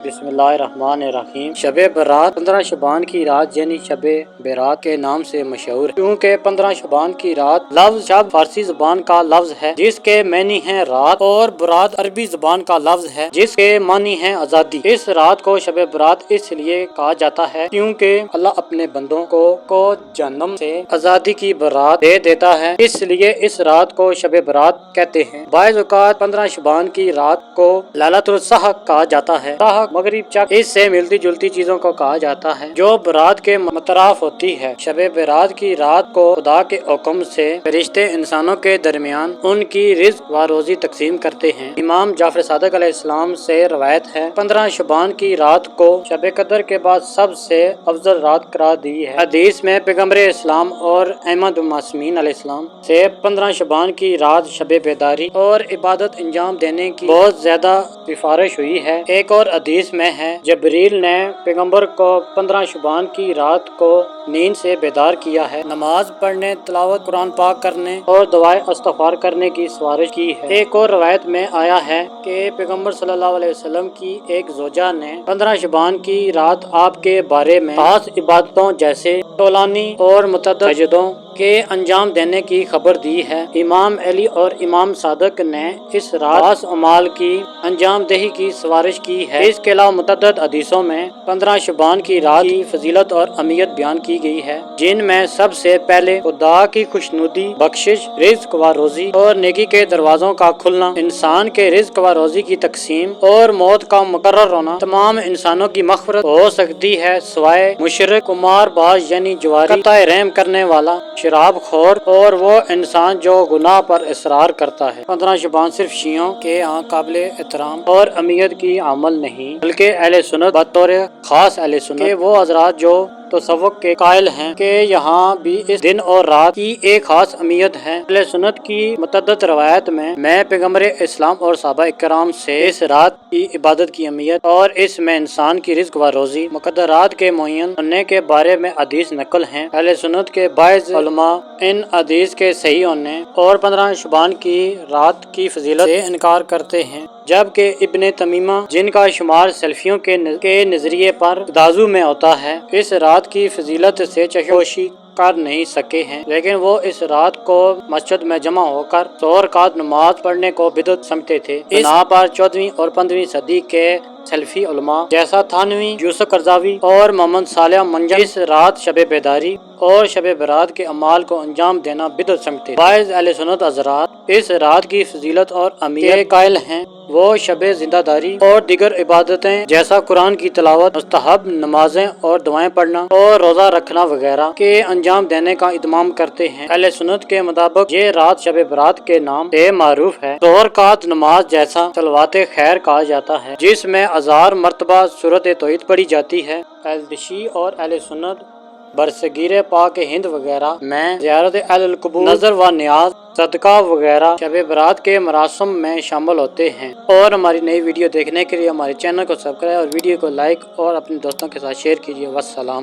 बिस्मिल्लाहिर्रहमानिर्रहीम। शब बरात 15 शबान की रात यानी शब बरात के नाम से मशहूर है, क्योंकि 15 शबान की रात लफ्ज शब फारसी जुबान का लफ्ज है जिसके मानी है रात, और बरात अरबी जुबान का लफ्ज है जिसके मानी है आज़ादी। इस रात को शब बरात इसलिए कहा जाता है क्योंकि अल्लाह अपने बंदों को जहन्नम से आज़ादी की बरात दे देता है, इसलिए इस रात को शब बरात कहते हैं। बाज़ औक़ात 15 शबान की रात को लैलतुल सहक कहा जाता है। सहक मगरिब चक इससे मिलती जुलती चीजों को कहा जाता है जो बरात के मतराफ होती है। शब बरात की रात को खुदा के हुक्म से फरिश्ते इंसानों के दरमियान उनकी रिज़्क व रोजी तकसीम करते हैं। इमाम जाफर सादिक अलैहिस्सलाम से रवायत है 15 शबान की रात को शब कदर के बाद सबसे अफजल रात करार दी है। हदीस में पैगम्बर इस्लाम और अहमद मासूमीन अलैहिस्सलाम से 15 शबान की रात शब बेदारी और इबादत अंजाम देने की बहुत ज्यादा सिफारिश हुई है। एक और हदीस में है जबरील ने पैगम्बर को 15 शबान की रात को नींद से बेदार किया है, नमाज पढ़ने, तिलावत कुरान पाक करने और दुआए इस्तग़फ़ार करने की सिफारिश की है। एक और रवायत में आया है कि पैगम्बर सल्लल्लाहु अलैहि वसल्लम की एक ज़ौजा ने 15 शबान की रात आपके बारे में खास इबादतों जैसे तौलानी और मुतअद्दिद सजदों के अंजाम देने की खबर दी है। इमाम अली और इमाम सादिक ने इस रात खास अमाल की अंजाम दही की सिफारिश की है। इसके अलावा मुतअद्दिद हदीसों में 15 शबान की रात की फजीलत और अहमियत बयान की गई है, जिनमें सबसे पहले खुदा की खुशनुदी, बख्शिश, रिज़्क व रोजी और नेकी के दरवाजों का खुलना, इंसान के रिज़्क व रोजी की तकसीम और मौत का मुकर्रर होना। तमाम इंसानों की मग़फ़िरत हो सकती है सिवाय मुशरिक, कुमारबाज यानी जुआरी, क़त्ल रहम करने वाला, शराब खोर और वो इंसान जो गुनाह पर इसरार करता है। 15 शबान सिर्फ शियों के यहाँ काबिल एहतराम और अहमियत की अमल नहीं बल्कि अहले सुन्नत बतौर खास अहले सुन्नत के वो हज़रात जो तसव्वुफ़ के कायल हैं कि यहाँ भी इस दिन और रात की एक खास अहमियत है। अहले सुन्नत की मुतअद्दिद रवायत में मैं पैगम्बर इस्लाम और सहाबा इकराम से इस रात की इबादत की अहमियत और इसमें इंसान की रिज़्क व रोजी मुक़द्दरात के मुअय्यन होने के बारे में हदीस नकल हैं। अहले सुन्नत के बाज़ उलमा इन हदीस के सही होने और 15 शबान की रात की फजीलत से इनकार करते हैं, जबकि इब्ने तमीमा जिनका शुमार सलफियों के नजरिए पर तराजू में होता है इस रात की फजीलत से चशोशी कर नहीं सके हैं, लेकिन वो इस रात को मस्जिद में जमा होकर 100 रकात नमाज पढ़ने को बिदअत समझते थे। इस यहाँ पर 14वीं और 15वीं सदी के सलफी उलमा जैसा थानवी, यूसुफ करज़ावी और मोहम्मद सालेह मंजर इस रात शब बेदारी और शब बरात के अमाल को अंजाम देना बिदअत समझते थे। बाज़ अहले सुन्नत हज़रात इस रात की फजीलत और अहमियत के कायल हैं। वो शब जिंदादारी और दीगर इबादतें जैसा कुरान की तिलावत, मुस्तहब नमाजें और दुआएं पढ़ना और रोजा रखना वगैरह के अंजाम देने का इत्माम करते हैं। अहले सुन्नत के मुताबिक ये रात शब बरात के नाम से मारूफ है। 100 रकात नमाज जैसा सलवाते खैर कहा जाता है, जिसमें 1000 मरतबा सूरत तौहीद पढ़ी जाती है। शी और अहले सुन्नत बरसगीर पाक हिंद वगैरह में ज़ियारत अहल क़ुबूर, नज़र व नियाज, सदका वगैरह शब बरात के मरासिम में शामिल होते हैं। और हमारी नई वीडियो देखने के लिए हमारे चैनल को सब्सक्राइब और वीडियो को लाइक और अपने दोस्तों के साथ शेयर कीजिए। वस्सलाम।